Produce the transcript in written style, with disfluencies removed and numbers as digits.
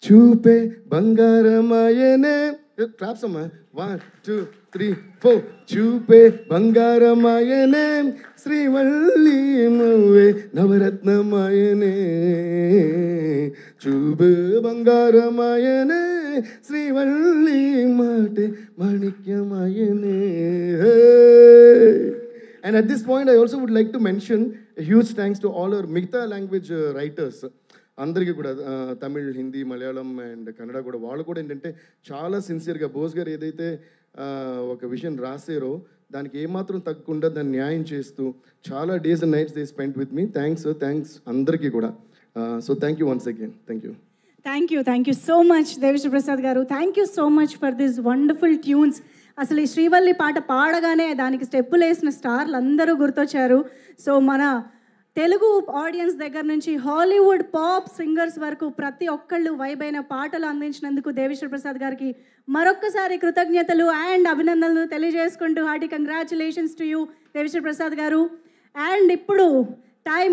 చూపే బంగారమాయనే. క్లాప్స్ అమ్మా. 1 2 3 4. చూపే బంగారమాయనే శ్రీవల్లి నువ్వే నవరత్నమాయనే. చూపే బంగారమాయనే శ్రీవల్లి మాటే మాణిక్యమాయనే. And at this point, I also would like to mention a huge thanks to all our మిగతా లాంగ్వేజ్ రైటర్స్ అందరికీ కూడా, తమిళ్, హిందీ, మలయాళం అండ్ కన్నడ కూడా. వాళ్ళు కూడా ఏంటంటే చాలా సిన్సియర్గా బోస్ గారు ఏదైతే ఒక విషయం రాసారో దానికి ఏమాత్రం తగ్గకుండా దాన్ని న్యాయం చేస్తూ చాలా days and nights they spend with me. Thanks అందరికీ కూడా. So thank you once again. Thank you so much Devi Sri Prasad గారు. Thank you so much for this wonderful tunes. అసలు ఈ శ్రీవల్లి పాట పాడగానే దానికి స్టెప్పులు వేసిన స్టార్లు అందరూ గుర్తొచ్చారు. సో మన తెలుగు ఆడియన్స్ దగ్గర నుంచి హాలీవుడ్ పాప్ సింగర్స్ వరకు ప్రతి ఒక్కళ్ళు వైబైన పాటలు అందించినందుకు దేవిశ్రీ ప్రసాద్ గారికి మరొక్కసారి కృతజ్ఞతలు అండ్ అభినందనలు తెలియజేసుకుంటూ hearty congratulations to you Devi Sri Prasad గారు. అండ్ ఇప్పుడు టైం